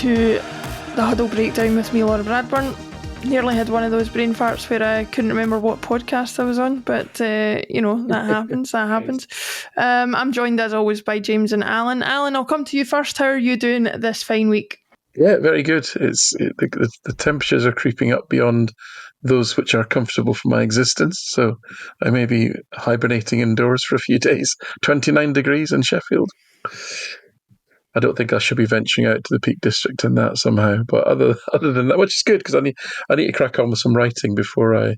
to the Huddle Breakdown with me, Laura Bradburn. Nearly had one of those brain farts where I couldn't remember what podcast I was on, but that happens. I'm joined as always by James and Alan. Alan, I'll come to you first. How are you doing this fine week? Yeah, very good. The temperatures are creeping up beyond those which are comfortable for my existence, so I may be hibernating indoors for a few days. 29 degrees in Sheffield. I don't think I should be venturing out to the Peak District in that somehow. But other than that, which is good because I need to crack on with some writing before I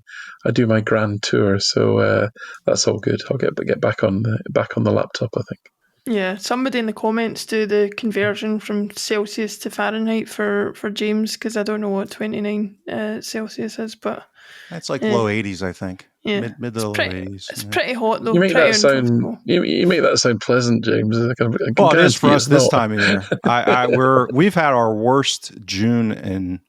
do my grand tour. So that's all good. I'll get back on the laptop, I think. Yeah, somebody in the comments do the conversion from Celsius to Fahrenheit for James, because I don't know what 29 Celsius is, but it's like low 80s, I think. Yeah, mid to low 80s. It's pretty hot though. You make that sound. You make that sound pleasant, James. Well, it is for us this time of year. We've had our worst June in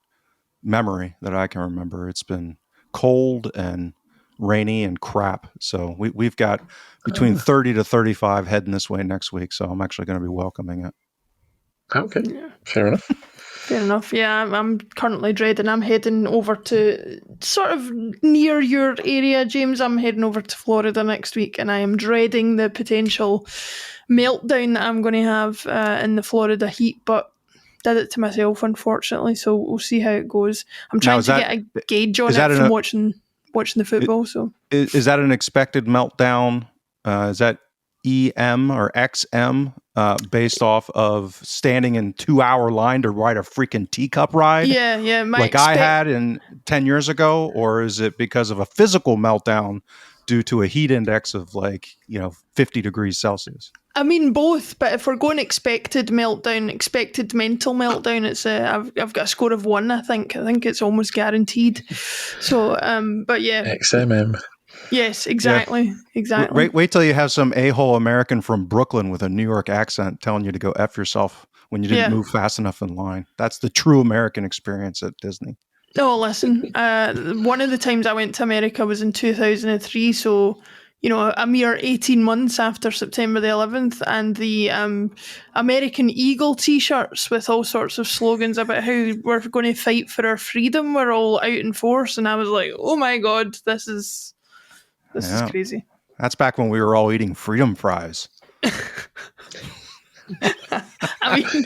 memory that I can remember. It's been cold and rainy and crap. So we've got between 30 to 35 heading this way next week. So I'm actually going to be welcoming it. Okay, yeah. Fair enough. Fair enough. Yeah, I'm currently dreading. I'm heading over to sort of near your area, James. I'm heading over to Florida next week, and I am dreading the potential meltdown that I'm going to have in the Florida heat. But did it to myself, unfortunately. So we'll see how it goes. I'm trying to get a gauge on it from watching the football. So is that an expected meltdown? Is that EM or XM based off of standing in 2-hour line to ride a freaking teacup ride? Yeah. I had 10 years ago, or is it because of a physical meltdown due to a heat index of 50 degrees Celsius? I mean both, but if we're going expected mental meltdown, it's I've got a score of 1. I think it's almost guaranteed. So, but yeah, XMM. Yes, exactly. Yeah. Exactly. Wait till you have some a-hole American from Brooklyn with a New York accent telling you to go F yourself when you didn't move fast enough in line. That's the true American experience at Disney. Oh, listen, one of the times I went to America was in 2003, so, a mere 18 months after September the 11th, and the American Eagle t-shirts with all sorts of slogans about how we're going to fight for our freedom were all out in force, and I was like, oh my God, this is crazy. That's back when we were all eating freedom fries. I mean,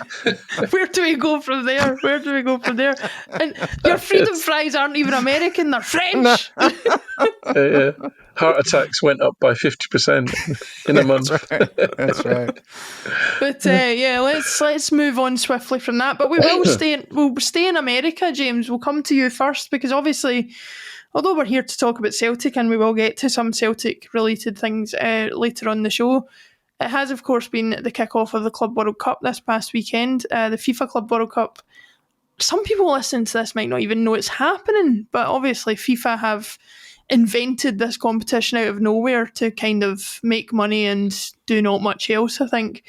where do we go from there? And your freedom fries aren't even American, they're French. Yeah. Heart attacks went up by 50% in a month. That's right. But let's move on swiftly from that. But we'll stay in America, James. We'll come to you first because obviously, although we're here to talk about Celtic and we will get to some Celtic-related things later on the show, it has, of course, been the kick-off of the Club World Cup this past weekend, the FIFA Club World Cup. Some people listening to this might not even know it's happening, but obviously FIFA have invented this competition out of nowhere to kind of make money and do not much else, I think.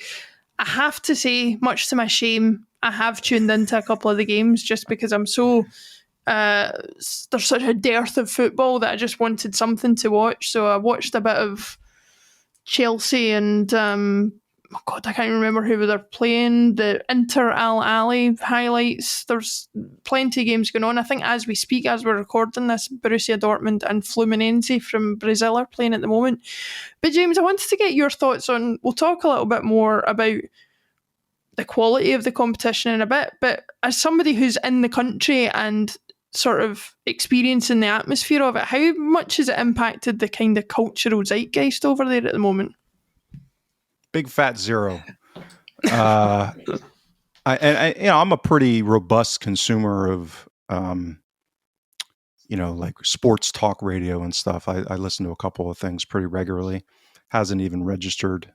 I have to say, much to my shame, I have tuned into a couple of the games just because I'm so... there's such a dearth of football that I just wanted something to watch. So I watched a bit of Chelsea and I can't remember who they're playing. The Inter Al Ali highlights. There's plenty of games going on. I think as we speak, as we're recording this, Borussia Dortmund and Fluminense from Brazil are playing at the moment. But James, I wanted to get your thoughts on. We'll talk a little bit more about the quality of the competition in a bit. But as somebody who's in the country and sort of experiencing the atmosphere of it, how much has it impacted the kind of cultural zeitgeist over there at the moment? Big fat zero. I'm a pretty robust consumer of like sports talk radio and stuff. I listen to a couple of things pretty regularly. Hasn't even registered.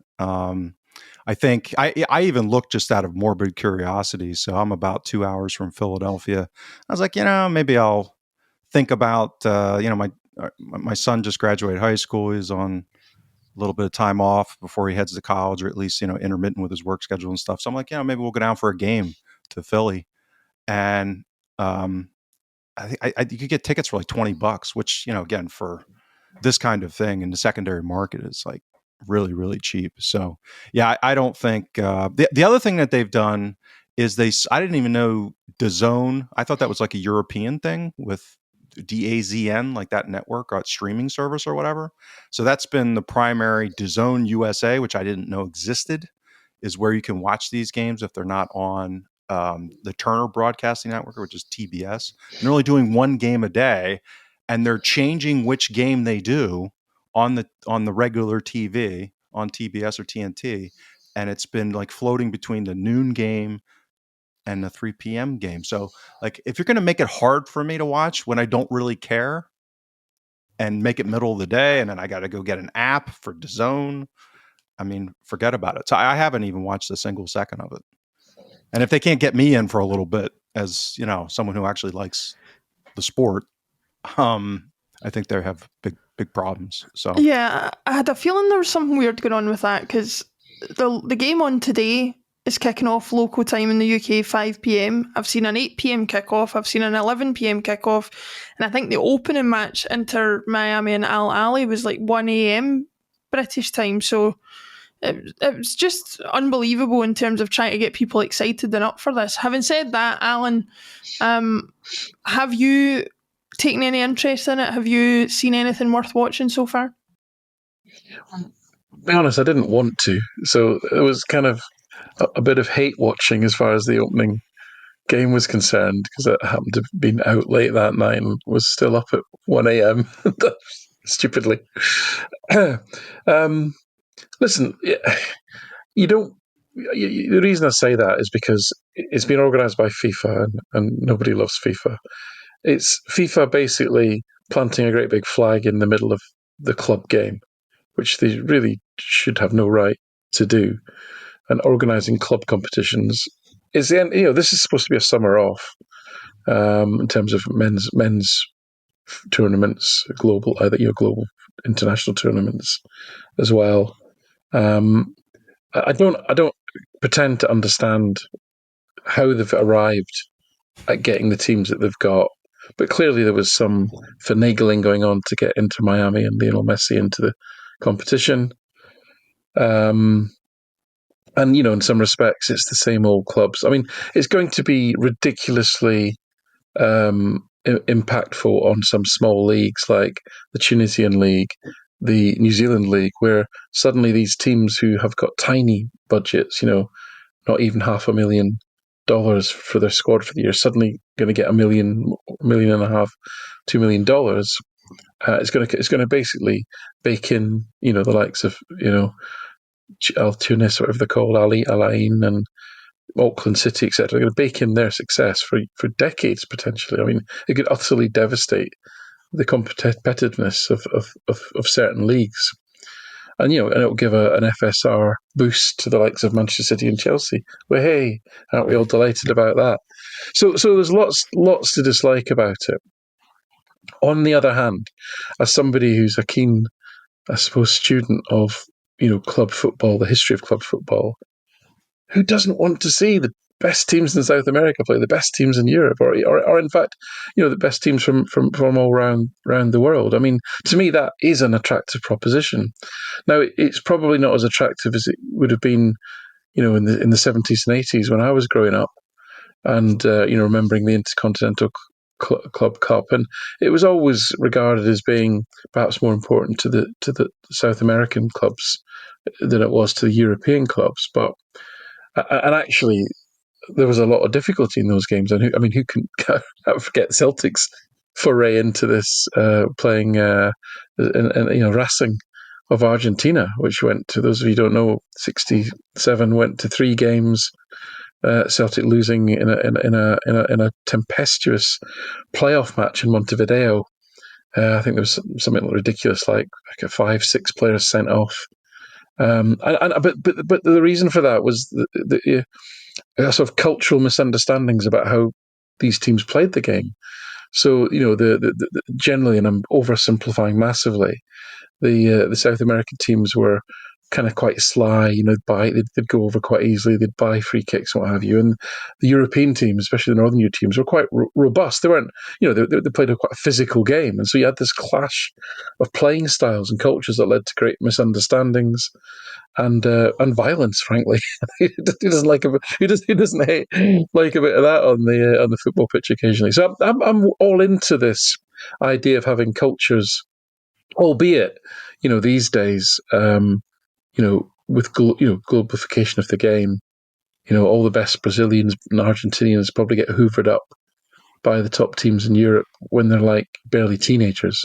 I think I even looked just out of morbid curiosity. So I'm about 2 hours from Philadelphia. I was like, maybe I'll think about, my son just graduated high school. He's on a little bit of time off before he heads to college, or at least, intermittent with his work schedule and stuff. So I'm like, maybe we'll go down for a game to Philly. And I think you could get tickets for like $20, which, again, for this kind of thing in the secondary market is like really, really cheap. So yeah, I don't think the other thing that they've done is I didn't even know DAZN. I thought that was like a European thing with DAZN, like that network or streaming service or whatever. So that's been the primary. DAZN USA, which I didn't know existed, is where you can watch these games if they're not on the Turner Broadcasting Network, which is TBS. And they're only doing one game a day, and they're changing which game they do on the regular TV on TBS or TNT. And it's been like floating between the noon game and the 3 p.m. game. So, like, if you're going to make it hard for me to watch when I don't really care, and make it middle of the day, and then I got to go get an app for DAZN, I mean, forget about it. So I haven't even watched a single second of it. And if they can't get me in for a little bit, as you know, someone who actually likes the sport, I think they have big problems. So yeah, I had a feeling there was something weird going on with that because the game on today is kicking off local time in the UK 5 p.m. I've seen an 8 p.m. kickoff. I've seen an 11 p.m. kickoff, and I think the opening match Inter Miami and Al Ahly was like 1 a.m. British time. So it was just unbelievable in terms of trying to get people excited and up for this. Having said that, Alan, have you taken any interest in it? Have you seen anything worth watching so far? To be honest, I didn't want to. So it was kind of a bit of hate watching as far as the opening game was concerned, because it happened to have been out late that night and was still up at 1 a.m. stupidly. Listen, you don't. The reason I say that is because it's been organised by FIFA, and nobody loves FIFA. It's FIFA basically planting a great big flag in the middle of the club game, which they really should have no right to do, and organising club competitions. Is the end, this is supposed to be a summer off in terms of men's tournaments, global global international tournaments as well. I don't pretend to understand how they've arrived at getting the teams that they've got, but clearly there was some finagling going on to get Inter Miami and Lionel Messi into the competition. And, in some respects, it's the same old clubs. I mean, it's going to be ridiculously impactful on some small leagues like the Tunisian League, the New Zealand League, where suddenly these teams who have got tiny budgets, not even $500,000 for their squad for the year, suddenly going to get $1 million, $1.5 million, $2 million. It's going to basically bake in, the likes of, Al Tunis, whatever they're called, Ali, Al Ain, and Auckland City, etc. They're going to bake in their success for decades potentially. I mean, it could utterly devastate the competitiveness of certain leagues, and it'll give an FSR boost to the likes of Manchester City and Chelsea. Well, hey, aren't we all delighted about that? So there's lots to dislike about it. On the other hand, as somebody who's a keen, I suppose, student of club football, the history of club football, who doesn't want to see the best teams in South America play the best teams in Europe, or in fact, the best teams from all around the world? I mean, to me, that is an attractive proposition. Now, it's probably not as attractive as it would have been, in the 70s and 80s when I was growing up, and remembering the Intercontinental Club Cup, and it was always regarded as being perhaps more important to the South American clubs than it was to the European clubs. And actually, there was a lot of difficulty in those games. And who can forget Celtic's foray into this, playing Racing of Argentina, which went, to those of you who don't know, 67 went to 3 games. Celtic losing in a tempestuous playoff match in Montevideo. I think there was something ridiculous, like 5-6 players sent off. But the reason for that was the sort of cultural misunderstandings about how these teams played the game. So the generally, and I'm oversimplifying massively, the South American teams were kind of quite sly. They'd go over quite easily. They'd buy free kicks and what have you. And the European teams, especially the Northern Europe teams, were quite robust. They weren't, they played a quite physical game, and so you had this clash of playing styles and cultures that led to great misunderstandings and violence. Frankly, he doesn't like he doesn't hate like a bit of that on the football pitch occasionally. So I'm all into this idea of having cultures, albeit these days, with globalification of the game, all the best Brazilians and Argentinians probably get hoovered up by the top teams in Europe when they're like barely teenagers.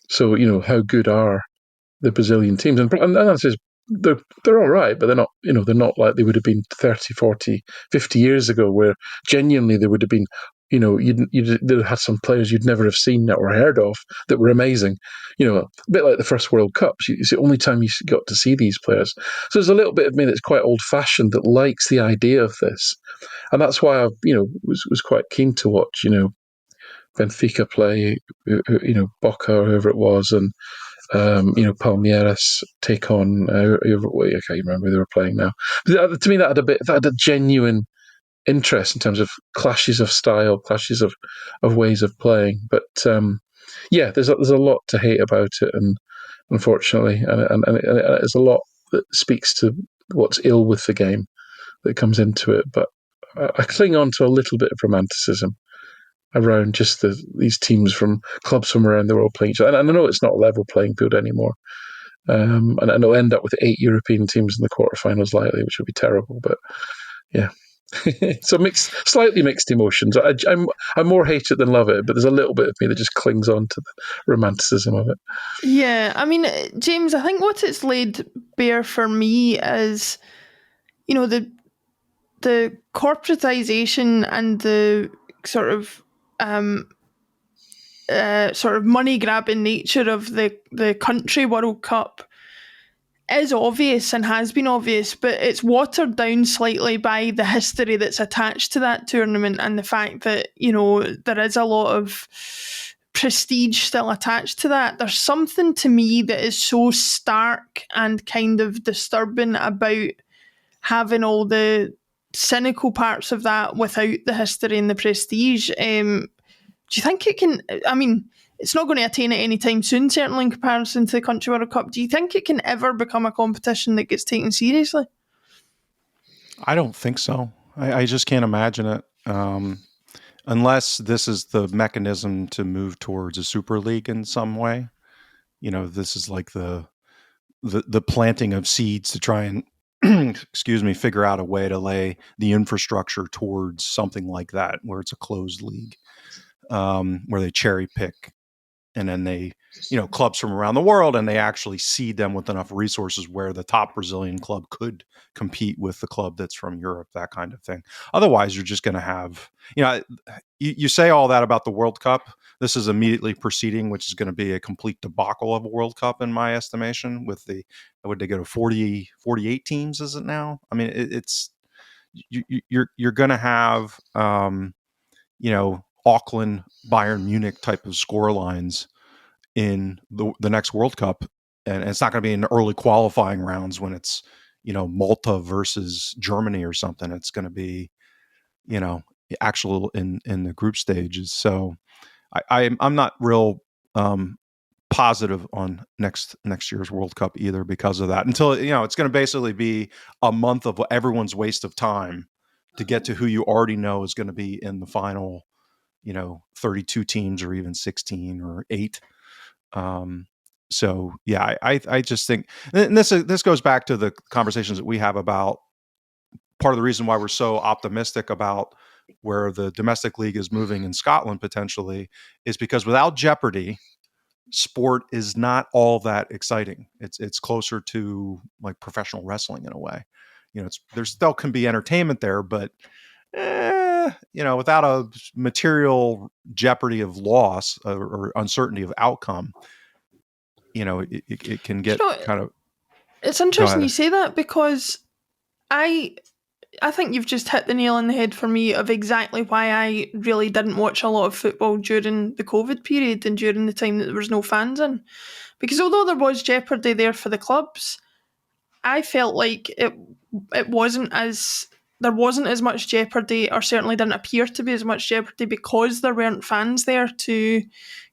So how good are the Brazilian teams? And that's just, they're all right, but they're not like they would have been 30, 40, 50 years ago, where genuinely there would have been, they'd had some players you'd never have seen or heard of that were amazing. A bit like the first World Cups. It's the only time you got to see these players. So there's a little bit of me that's quite old-fashioned that likes the idea of this, and that's why I, was quite keen to watch, Benfica play, Boca or whoever it was, and Palmeiras take on. I can't remember who they were playing now. But to me, that had a genuine interest in terms of clashes of style, clashes of ways of playing. But there's a lot to hate about it, and unfortunately, and there's a lot that speaks to what's ill with the game that comes into it. But I cling on to a little bit of romanticism around just these teams from clubs from around the world playing each other. And I know it's not a level playing field anymore. And it'll end up with 8 European teams in the quarterfinals likely, which would be terrible. But yeah. So slightly mixed emotions. I more hate it than love it, but there's a little bit of me that just clings on to the romanticism of it. Yeah, I mean, James, I think what it's laid bare for me is, the corporatization and the sort of money grabbing nature of the country World Cup is obvious and has been obvious, but it's watered down slightly by the history that's attached to that tournament and the fact that, there is a lot of prestige still attached to that. There's something to me that is so stark and kind of disturbing about having all the cynical parts of that without the history and the prestige. Do you think it can, it's not going to attain it anytime soon, certainly in comparison to the Country World Cup. Do you think it can ever become a competition that gets taken seriously? I don't think so. I just can't imagine it. Unless this is the mechanism to move towards a super league in some way. This is like the planting of seeds to try and figure out a way to lay the infrastructure towards something like that, where it's a closed league, where they cherry pick, and then they, clubs from around the world, and they actually seed them with enough resources where the top Brazilian club could compete with the club that's from Europe, that kind of thing. Otherwise, you're just going to have, you say all that about the World Cup. This is immediately preceding, which is going to be a complete debacle of a World Cup, in my estimation, with would they go to 48 teams, is it now? I mean, it's, you're going to have, Auckland, Bayern Munich type of score lines in the next World Cup. And it's not going to be in the early qualifying rounds when it's, Malta versus Germany or something. It's going to be, actual in the group stages. So I'm not real positive on next year's World Cup either because of that, until, it's going to basically be a month of everyone's waste of time to get to who you already know is going to be in the final, 32 teams or even 16 or 8. So yeah, I just think, and this goes back to the conversations that we have about part of the reason why we're so optimistic about where the domestic league is moving in Scotland potentially is because without jeopardy, sport is not all that exciting. It's closer to like professional wrestling in a way. There still can be entertainment there, but without a material jeopardy of loss or uncertainty of outcome, it can get kind of. It's interesting you say that, because I think you've just hit the nail on the head for me of exactly why I really didn't watch a lot of football during the COVID period and during the time that there was no fans in. Because although there was jeopardy there for the clubs, I felt like it wasn't as there wasn't as much jeopardy, or certainly didn't appear to be as much jeopardy, because there weren't fans there to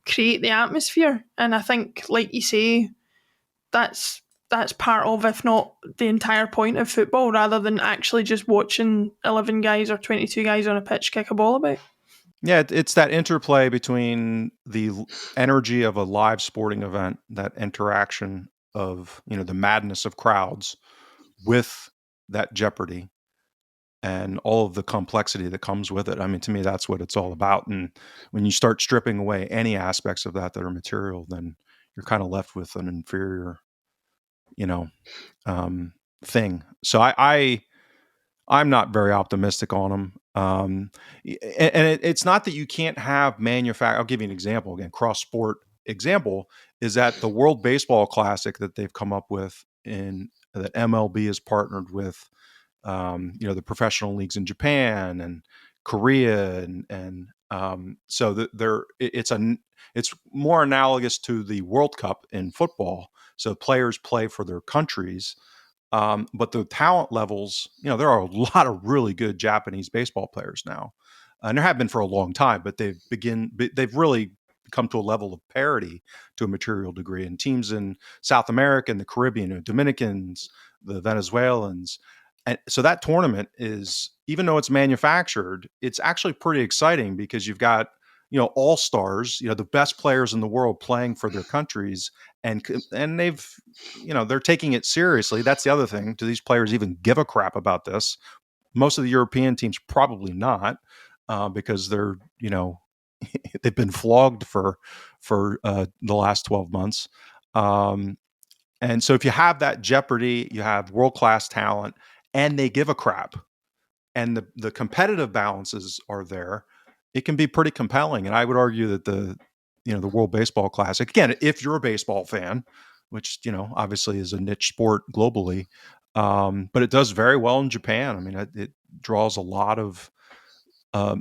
create the atmosphere. And I think, like you say, that's part of, if not the entire point of football, rather than actually just watching 11 guys or 22 guys on a pitch kick a ball about. Yeah, it's that interplay between the energy of a live sporting event, that interaction of, the madness of crowds, with that jeopardy and all of the complexity that comes with it. I mean, to me, that's what it's all about. And when you start stripping away any aspects of that are material, then you're kind of left with an inferior, thing. So I'm not very optimistic on them. It's not that you can't have I'll give you an example again. Cross sport example is that the World Baseball Classic that they've come up with, in that MLB has partnered with, the professional leagues in Japan and Korea, and so it's more analogous to the World Cup in football. So players play for their countries. But the talent levels, there are a lot of really good Japanese baseball players now, and there have been for a long time. But they've really come to a level of parity to a material degree. And teams in South America and the Caribbean, the Dominicans, the Venezuelans, and so that tournament is, even though it's manufactured, it's actually pretty exciting, because you've got all stars, the best players in the world playing for their countries, and they're taking it seriously. That's the other thing. Do these players even give a crap about this? Most of the European teams probably not, because they're they've been flogged for the last 12 months. And so if you have that jeopardy, you have world-class talent, and they give a crap, and the competitive balances are there, it can be pretty compelling. And I would argue that the World Baseball Classic, again, if you're a baseball fan, which obviously is a niche sport globally, but it does very well in Japan. I mean, it draws a lot of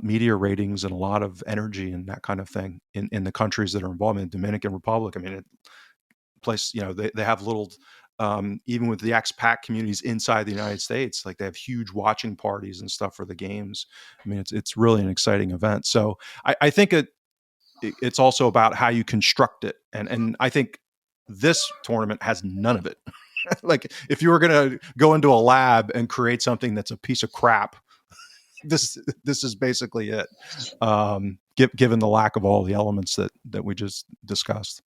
media ratings and a lot of energy and that kind of thing in the countries that are involved. In the Dominican Republic, I mean, they have little, even with the expat communities inside the United States, like they have huge watching parties and stuff for the games. I mean, it's really an exciting event. So I think it's also about how you construct it. And I think this tournament has none of it. Like, if you were going to go into a lab and create something that's a piece of crap, this is basically it. Given the lack of all the elements that we just discussed.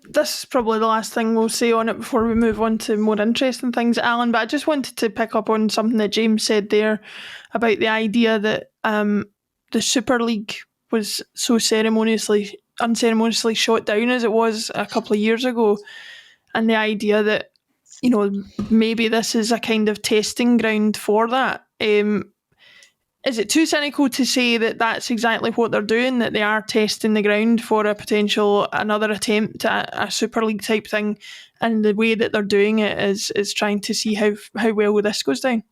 This is probably the last thing we'll say on it before we move on to more interesting things, Alan, but I just wanted to pick up on something that James said there about the idea that the Super League was so unceremoniously shot down as it was a couple of years ago, and the idea that maybe this is a kind of testing ground for that. Is it too cynical to say that that's exactly what they're doing, that they are testing the ground for a potential another attempt at a Super League type thing, and the way that they're doing it is trying to see how well this goes down?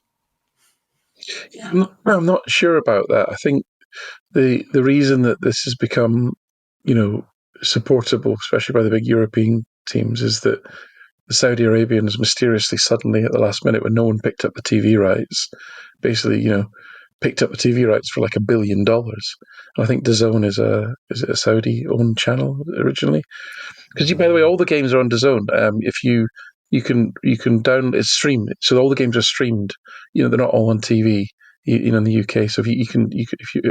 I'm not sure about that. I think the reason that this has become, supportable, especially by the big European teams, is that the Saudi Arabians mysteriously, suddenly, at the last minute, when no one picked up the TV rights, basically, picked up the TV rights for like $1 billion. And I think DAZN is a Saudi-owned channel originally. Because, by the way, all the games are on DAZN. If you can it's streamed, so all the games are streamed. They're not all on TV. In the UK, so if you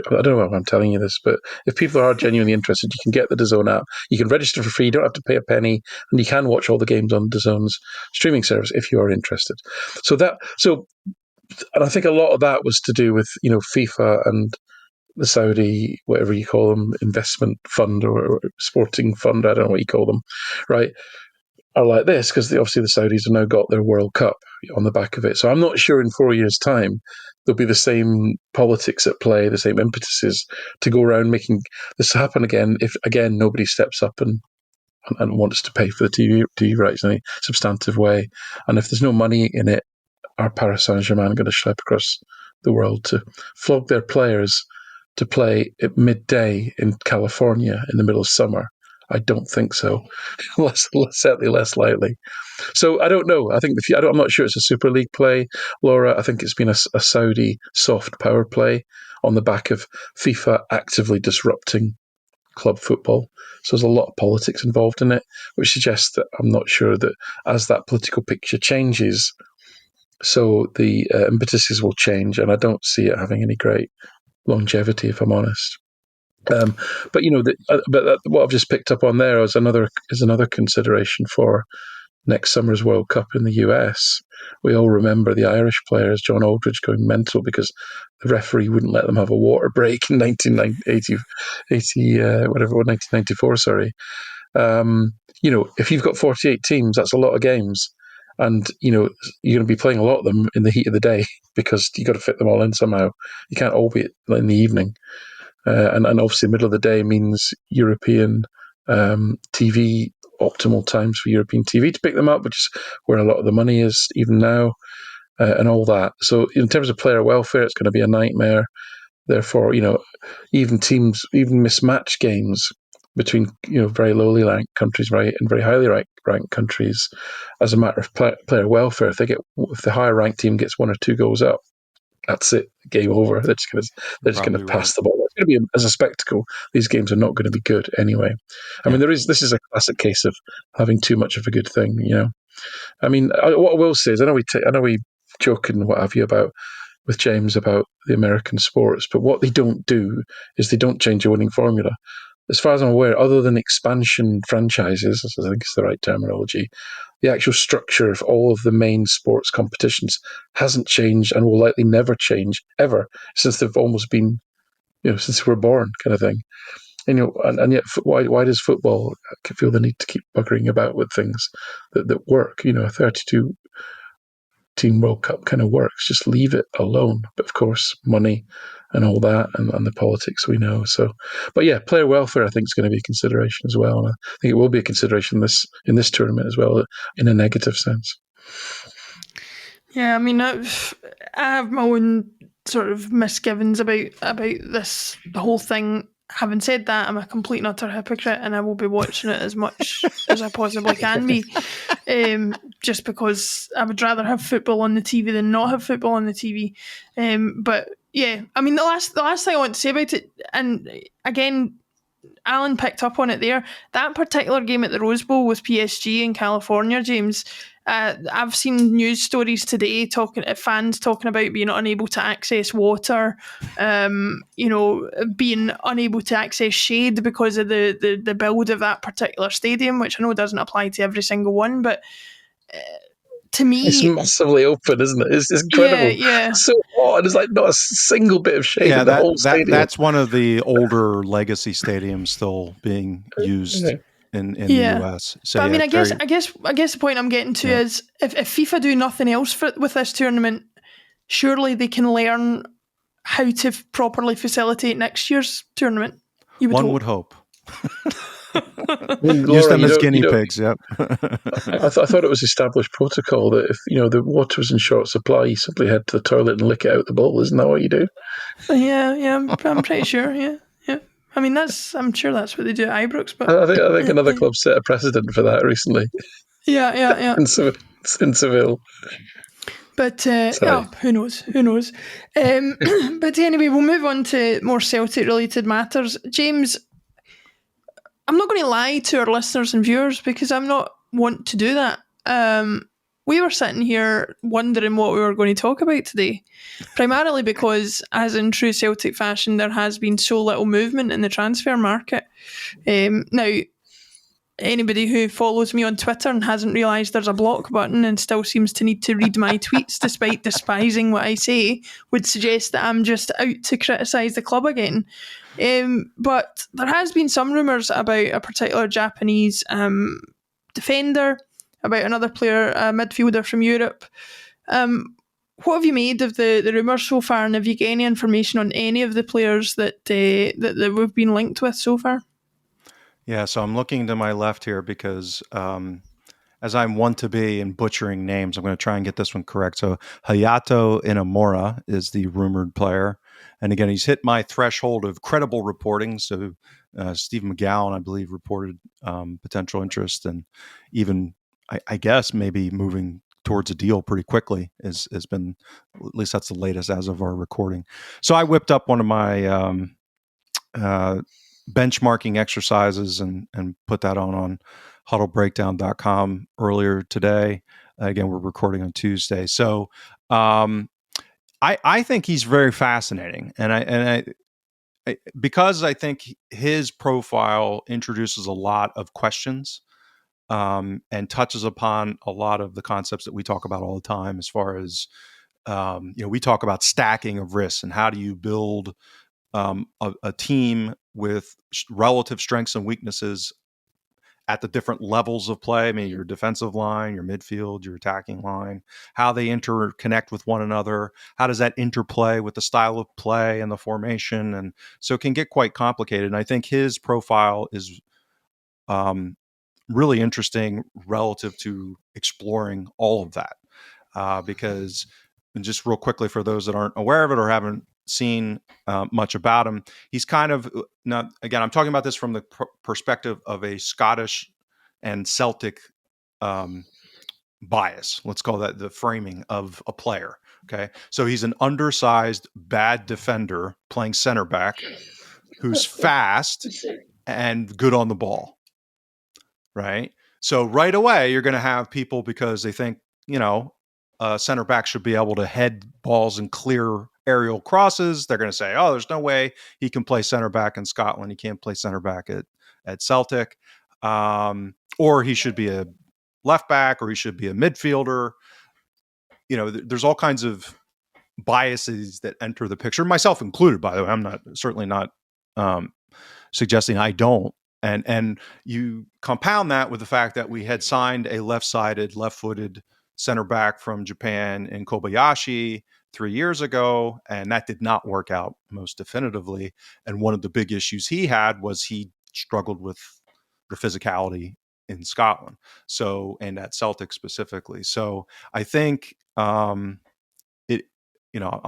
I don't know why I'm telling you this, but if people are genuinely interested, you can get the DAZN app. You can register for free. You don't have to pay a penny, and you can watch all the games on DAZN's streaming service if you are interested. And I think a lot of that was to do with FIFA and the Saudi, whatever you call them, investment fund or sporting fund. I don't know what you call them, right? Are like this because obviously the Saudis have now got their World Cup on the back of it. So I'm not sure in 4 years' time there'll be the same politics at play, the same impetuses to go around making this happen again if, again, nobody steps up and wants to pay for the TV rights in a substantive way. And if there's no money in it, are Paris Saint-Germain going to schlep across the world to flog their players to play at midday in California in the middle of summer? I don't think so. Certainly less likely. So I don't know. I think I'm not sure it's a Super League play, Laura. I think it's been a Saudi soft power play on the back of FIFA actively disrupting club football. So there's a lot of politics involved in it, which suggests that I'm not sure that as that political picture changes, so the impetuses will change, and I don't see it having any great longevity, if I'm honest. But what I've just picked up on there is another consideration for next summer's World Cup in the US. We all remember the Irish players, John Aldridge, going mental because the referee wouldn't let them have a water break in 1994. Sorry. If you've got 48 teams, that's a lot of games. And, you're going to be playing a lot of them in the heat of the day because you've got to fit them all in somehow. You can't all be in the evening. And obviously, middle of the day means European TV, optimal times for European TV to pick them up, which is where a lot of the money is even now, and all that. So in terms of player welfare, it's going to be a nightmare. Therefore, even mismatched games between very lowly ranked countries, right, and very highly ranked countries, as a matter of player welfare, if the higher ranked team gets 1 or 2 goals up, that's it, game over. They're just going to pass the ball. It's going to be as a spectacle. These games are not going to be good anyway. I mean, this is a classic case of having too much of a good thing. I mean, what I will say is, I know we joke and what have you with James about the American sports, but what they don't do is they don't change a winning formula. As far as I'm aware, other than expansion franchises, I think is the right terminology, the actual structure of all of the main sports competitions hasn't changed and will likely never change ever since they've almost been, since we're born, kind of thing. And yet, why does football feel the need to keep buggering about with things that work? A 32 team World Cup kind of works. Just leave it alone. But of course, money and all that, and the politics we know. So, but yeah, player welfare I think is going to be a consideration as well, and I think it will be a consideration in this tournament as well, in a negative sense. Yeah, I mean, I have my own sort of misgivings about this whole thing. Having said that, I'm a complete and utter hypocrite, and I will be watching it as much as I possibly can be, just because I would rather have football on the TV than not have football on the TV. But yeah, I mean, the last thing I want to say about it, and again, Alan picked up on it there. That particular game at the Rose Bowl with PSG in California, James. I've seen news stories today fans talking about being unable to access water, being unable to access shade because of the build of that particular stadium, which I know doesn't apply to every single one, but to me, it's massively open, isn't it? It's incredible. Yeah. It's so hot, and there's like not a single bit of shade in the whole stadium. That's one of the older legacy stadiums still being used in the US. So but I mean, I guess the point I'm getting to is if FIFA do nothing else with this tournament, surely they can learn how to properly facilitate next year's tournament. One would hope. Laura, use them as guinea pigs. Yep. I thought it was established protocol that if the water was in short supply, you simply head to the toilet and lick it out the bowl. Isn't that what you do? Yeah, I'm pretty sure. Yeah. I mean, I'm sure that's what they do at Ibrox. But I think another club set a precedent for that recently. Yeah. in Seville. But who knows? But anyway, we'll move on to more Celtic-related matters. James, I'm not going to lie to our listeners and viewers because I'm not want to do that. We were sitting here wondering what we were going to talk about today, primarily because, as in true Celtic fashion, there has been so little movement in the transfer market. Now, anybody who follows me on Twitter and hasn't realised there's a block button and still seems to need to read my tweets despite despising what I say would suggest that I'm just out to criticise the club again. But there has been some rumours about a particular Japanese defender, about another player, a midfielder from Europe. What have you made of the rumours so far, and have you got any information on any of the players that we've been linked with so far? Yeah, so I'm looking to my left here because as I'm wont to be in butchering names, I'm going to try and get this one correct. So Hayato Inamura is the rumored player. And again, he's hit my threshold of credible reporting. So Steve McGowan, I believe, reported potential interest, and even, I guess, maybe moving towards a deal pretty quickly has been, at least that's the latest as of our recording. So I whipped up one of my benchmarking exercises and put that on huddlebreakdown.com earlier today. Again, we're recording on Tuesday. So I think he's very fascinating. And I because I think his profile introduces a lot of questions and touches upon a lot of the concepts that we talk about all the time, as far as, we talk about stacking of risks and how do you build a team with relative strengths and weaknesses at the different levels of play. I mean, your defensive line, your midfield, your attacking line, how they interconnect with one another. How does that interplay with the style of play and the formation? And so it can get quite complicated. And I think his profile is really interesting relative to exploring all of that. Because, and just real quickly for those that aren't aware of it or haven't seen much about him, he's kind of, now again, I'm talking about this from the perspective of a Scottish and Celtic bias. Let's call that the framing of a player. Okay, so he's an undersized, bad defender playing center back who's fast and good on the ball. Right. So right away, you're going to have people, because they think, center back should be able to head balls and clear aerial crosses. They're going to say, oh, there's no way he can play center back in Scotland. He can't play center back at Celtic. Or he should be a left back, or he should be a midfielder. There's all kinds of biases that enter the picture, myself included, by the way. I'm certainly not suggesting I don't. And you compound that with the fact that we had signed a left-sided, left-footed center back from Japan in Kobayashi 3 years ago, and that did not work out most definitively. And one of the big issues he had was he struggled with the physicality in Scotland, and at Celtic specifically. So I think I'm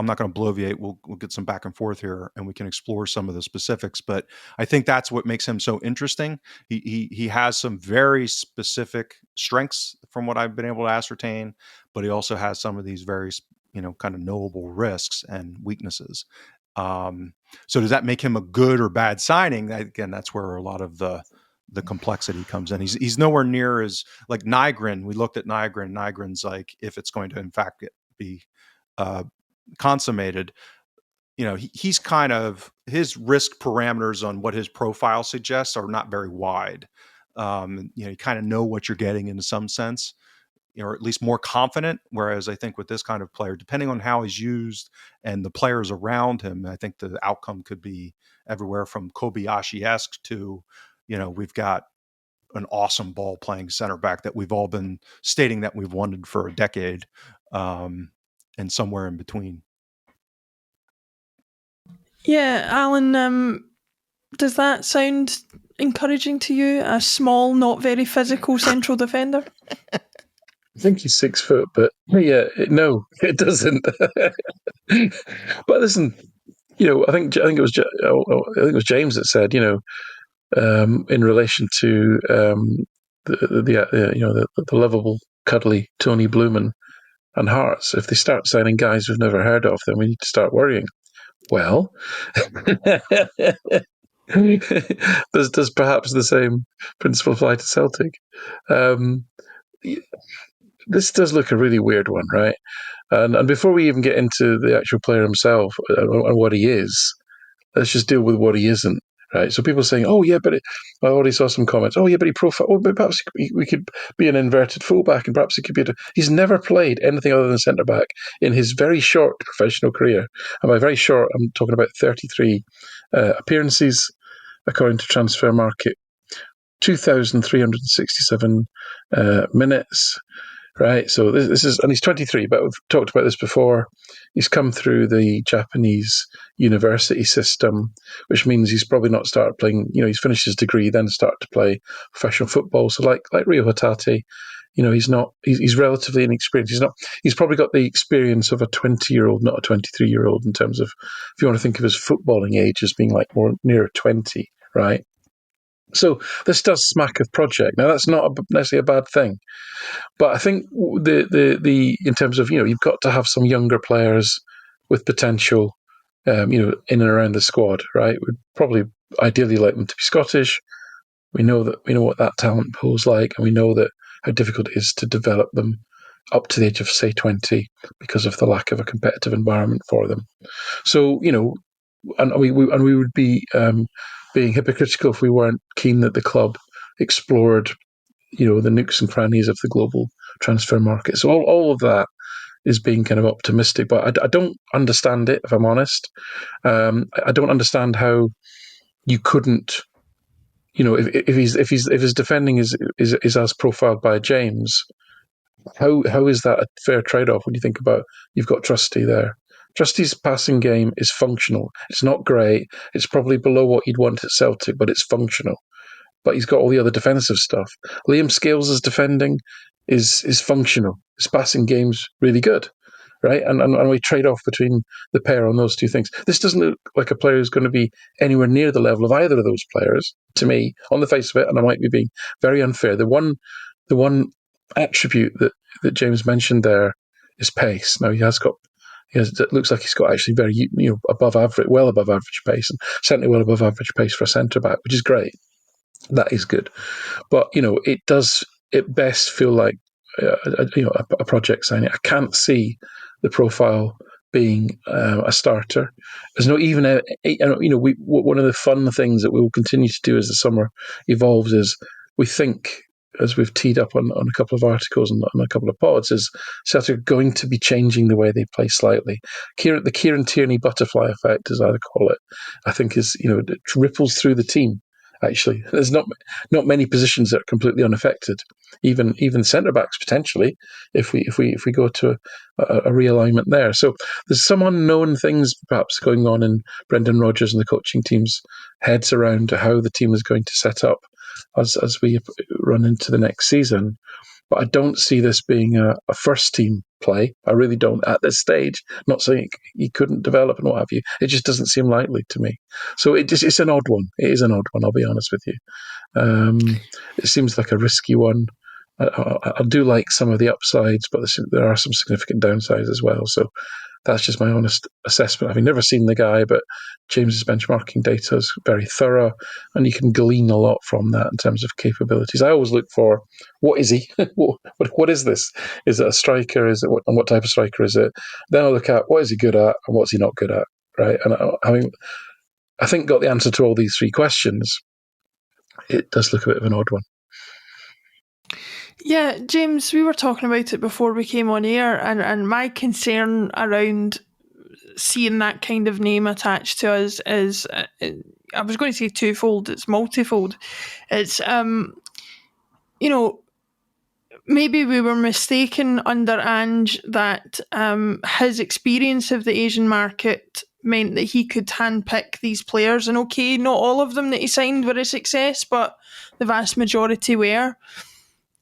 not going to bloviate. We'll get some back and forth here, and we can explore some of the specifics. But I think that's what makes him so interesting. He has some very specific strengths from what I've been able to ascertain, but he also has some of these very kind of knowable risks and weaknesses. So does that make him a good or bad signing? Again, that's where a lot of the complexity comes in. He's nowhere near as like Nygren. We looked at Nygren. Nygren's like, if it's going to in fact be consummated, he's kind of, his risk parameters on what his profile suggests are not very wide. You kind of know what you're getting in some sense, or at least more confident. Whereas I think with this kind of player, depending on how he's used and the players around him, I think the outcome could be everywhere from Kobayashi-esque to, we've got an awesome ball playing center back that we've all been stating that we've wanted for a decade. And somewhere in between. Yeah, Alan, does that sound encouraging to you? A small, not very physical central defender? I think he's 6 foot, but yeah, no, it doesn't. But listen, I think it was James that said, in relation to the lovable, cuddly Tony Blumen and Hearts, if they start signing guys we've never heard of, then we need to start worrying. Well, does perhaps the same principle apply to Celtic? This does look a really weird one, right? And before we even get into the actual player himself and what he is, let's just deal with what he isn't. Right, so people saying, "Oh yeah, but I already saw some comments. Oh yeah, but he profile. Oh, but perhaps we could be an inverted fullback, and perhaps he could be." He's never played anything other than centre back in his very short professional career. And by very short, I'm talking about 33 appearances, according to Transfer Market, 2,367 minutes. Right, so this is, and he's 23, but we've talked about this before. He's come through the Japanese university system, which means he's probably not started playing, he's finished his degree, then started to play professional football. So like Rio Hatate, He's not. He's relatively inexperienced. He's not. He's probably got the experience of a 20-year-old, not a 23-year-old, in terms of, if you want to think of his footballing age as being like more near 20, right? So this does smack of project. Now that's not necessarily a bad thing, but I think the in terms of, you've got to have some younger players with potential, in and around the squad, right? We'd probably ideally like them to be Scottish. We know what that talent pool's like, and we know that how difficult it is to develop them up to the age of, say, 20 because of the lack of a competitive environment for them. So, and we would be being hypocritical if we weren't keen that the club explored, the nooks and crannies of the global transfer market. So all of that is being kind of optimistic, but I don't understand it, if I'm honest. I don't understand how you couldn't, if his defending is as profiled by James, how is that a fair trade off when you think about, you've got Trusty there. Trusty's passing game is functional. It's not great. It's probably below what you'd want at Celtic, but it's functional. But he's got all the other defensive stuff. Liam Scales' defending is functional. His passing game's really good, right? And we trade off between the pair on those two things. This doesn't look like a player who's going to be anywhere near the level of either of those players, to me, on the face of it, and I might be being very unfair. The one attribute that James mentioned there is pace. Now, it looks like he's got actually very, above average, well above average pace, and certainly well above average pace for a centre-back, which is great. That is good. But, it does at best feel like a project signing. I can't see the profile being a starter. There's not even one of the fun things that we will continue to do as the summer evolves is we think, as we've teed up on a couple of articles and on a couple of pods, is Celtic are going to be changing the way they play slightly. The Kieran Tierney butterfly effect, as I call it, I think is, it ripples through the team. Actually, there's not many positions that are completely unaffected. Even centre backs potentially, if we go to a realignment there. So there's some unknown things perhaps going on in Brendan Rodgers and the coaching team's heads around how the team is going to set up as we run into the next season. But I don't see this being a first team play. I really don't at this stage. Not saying he couldn't develop and what have you. It just doesn't seem likely to me. So it's an odd one. It is an odd one, I'll be honest with you. It seems like a risky one. I do like some of the upsides, but there are some significant downsides as well. So that's just my honest assessment. Having never seen the guy, but James's benchmarking data is very thorough, and you can glean a lot from that in terms of capabilities. I always look for, what is he? What is this? Is it a striker? Is it what type of striker is it? Then I look at, what is he good at and what's he not good at, right? And I think got the answer to all these three questions. It does look a bit of an odd one. Yeah, James, we were talking about it before we came on air, and my concern around seeing that kind of name attached to us is, I was going to say twofold, it's multifold. It's, maybe we were mistaken under Ange that his experience of the Asian market meant that he could handpick these players. And okay, not all of them that he signed were a success, but the vast majority were.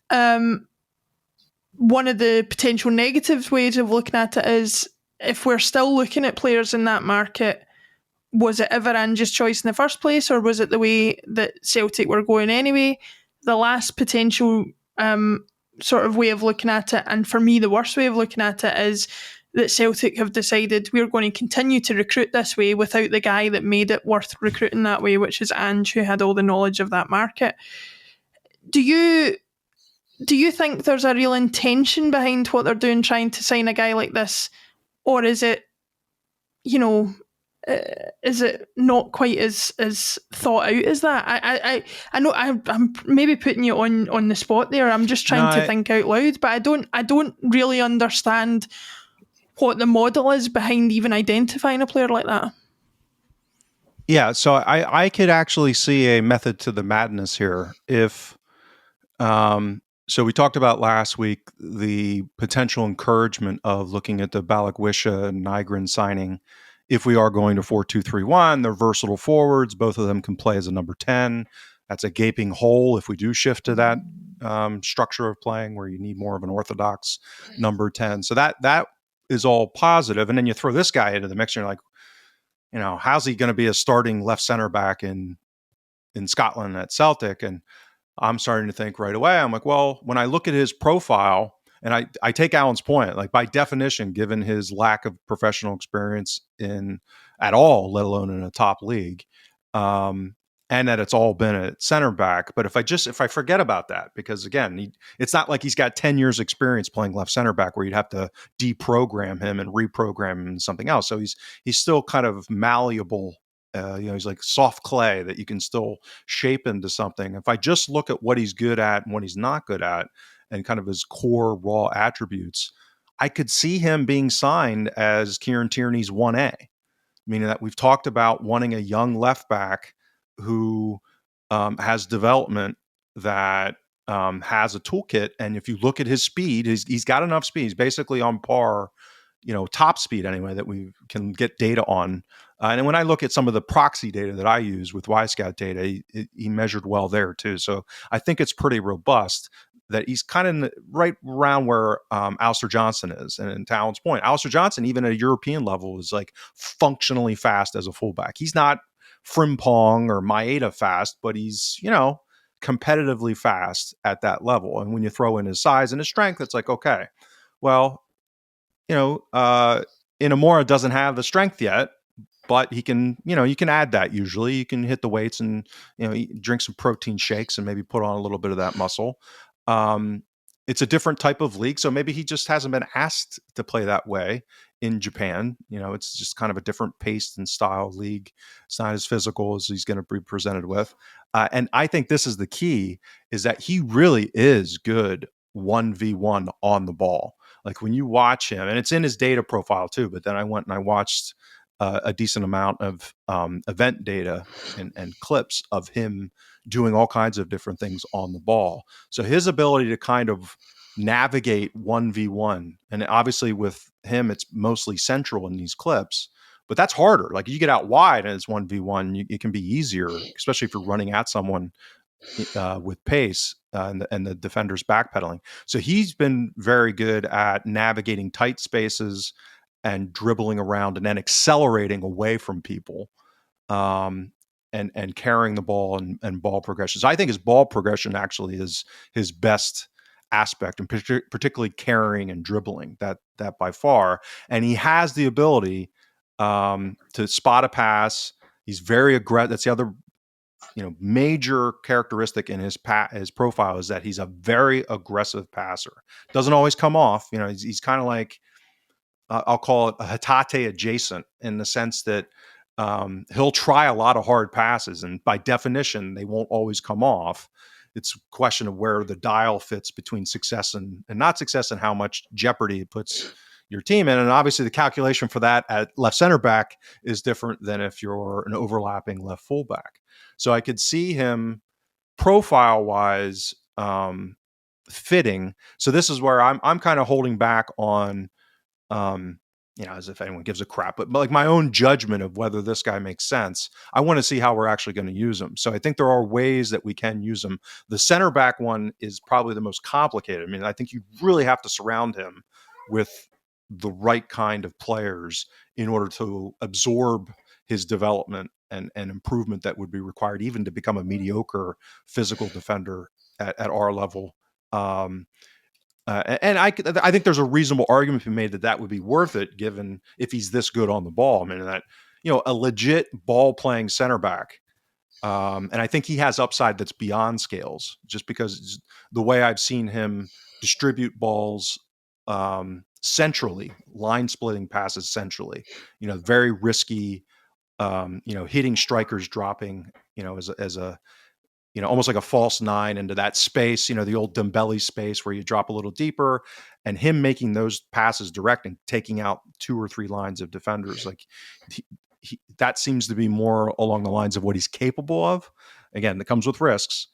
One of the potential negative ways of looking at it is, if we're still looking at players in that market, was it ever Ange's choice in the first place, or was it the way that Celtic were going anyway? The last potential sort of way of looking at it, and for me the worst way of looking at it, is that Celtic have decided we're going to continue to recruit this way without the guy that made it worth recruiting that way, which is Ange, who had all the knowledge of that market. Do you think there's a real intention behind what they're doing, trying to sign a guy like this? Or is it, is it not quite as thought out as that? I know I'm maybe putting you on the spot there. I'm just trying to think out loud, but I don't really understand what the model is behind even identifying a player like that. Yeah, so I could actually see a method to the madness here. If so we talked about last week the potential encouragement of looking at the Balakwisha and Nygren signing. If we are going to 4-2-3-1, they're versatile forwards. Both of them can play as a number 10. That's a gaping hole if we do shift to that structure of playing where you need more of an orthodox number 10. So that is all positive. And then you throw this guy into the mix and you're like, how's he going to be a starting left center back in Scotland at Celtic? And I'm starting to think right away, I'm like, well, when I look at his profile, and I take Alan's point, like by definition, given his lack of professional experience at all, let alone in a top league, and that it's all been at center back. But if I forget about that, because again, it's not like he's got 10 years experience playing left center back where you'd have to deprogram him and reprogram him into something else. So he's still kind of malleable. He's like soft clay that you can still shape into something. If I just look at what he's good at and what he's not good at and kind of his core raw attributes, I could see him being signed as Kieran Tierney's 1A, meaning that we've talked about wanting a young left back who has development, that has a toolkit. And if you look at his speed, he's got enough speed. He's basically on par, top speed anyway, that we can get data on. And when I look at some of the proxy data that I use with Scout data, he measured well there too. So I think it's pretty robust, that he's kind of right around where Alistair Johnson is. And to Alan's point, Alistair Johnson, even at a European level, is like functionally fast as a fullback. He's not Frimpong or Maeda fast, but he's, competitively fast at that level. And when you throw in his size and his strength, it's like, okay, well, Inamura doesn't have the strength yet, but he can, you can add that. Usually you can hit the weights and, drink some protein shakes and maybe put on a little bit of that muscle. It's a different type of league. So maybe he just hasn't been asked to play that way in Japan. It's just kind of a different pace and style league. It's not as physical as he's going to be presented with. And I think this is the key, is that he really is good 1v1 on the ball. Like when you watch him, and it's in his data profile too, but then I went and I watched a decent amount of event data and clips of him doing all kinds of different things on the ball. So his ability to kind of navigate 1v1, and obviously with him, it's mostly central in these clips, but that's harder. Like you get out wide and it's 1v1, it can be easier, especially if you're running at someone with pace and the defender's backpedaling. So he's been very good at navigating tight spaces and dribbling around and then accelerating away from people, and carrying the ball and ball progression. So I think his ball progression actually is his best aspect, and particularly carrying and dribbling, that by far. And he has the ability to spot a pass. He's very aggressive. That's the other major characteristic in his profile, is that he's a very aggressive passer. Doesn't always come off. He's kind of like, I'll call it a Hatate adjacent, in the sense that he'll try a lot of hard passes, and by definition, they won't always come off. It's a question of where the dial fits between success and not success, and how much jeopardy it puts your team in. And obviously the calculation for that at left center back is different than if you're an overlapping left fullback. So I could see him profile wise fitting. So this is where I'm kind of holding back on, as if anyone gives a crap, but like my own judgment of whether this guy makes sense. I want to see how we're actually going to use him. So I think there are ways that we can use him. The center back one is probably the most complicated. I mean, I think you really have to surround him with the right kind of players in order to absorb his development and improvement that would be required even to become a mediocre physical defender at our level. And I think there's a reasonable argument to be made that would be worth it, given if he's this good on the ball. I mean, that, a legit ball playing center back. And I think he has upside that's beyond scales, just because the way I've seen him distribute balls centrally, line splitting passes centrally, very risky, hitting strikers dropping, as a almost like a false nine into that space, the old Dembele space where you drop a little deeper, and him making those passes direct and taking out 2 or 3 lines of defenders. Like that seems to be more along the lines of what he's capable of. Again, that comes with risks.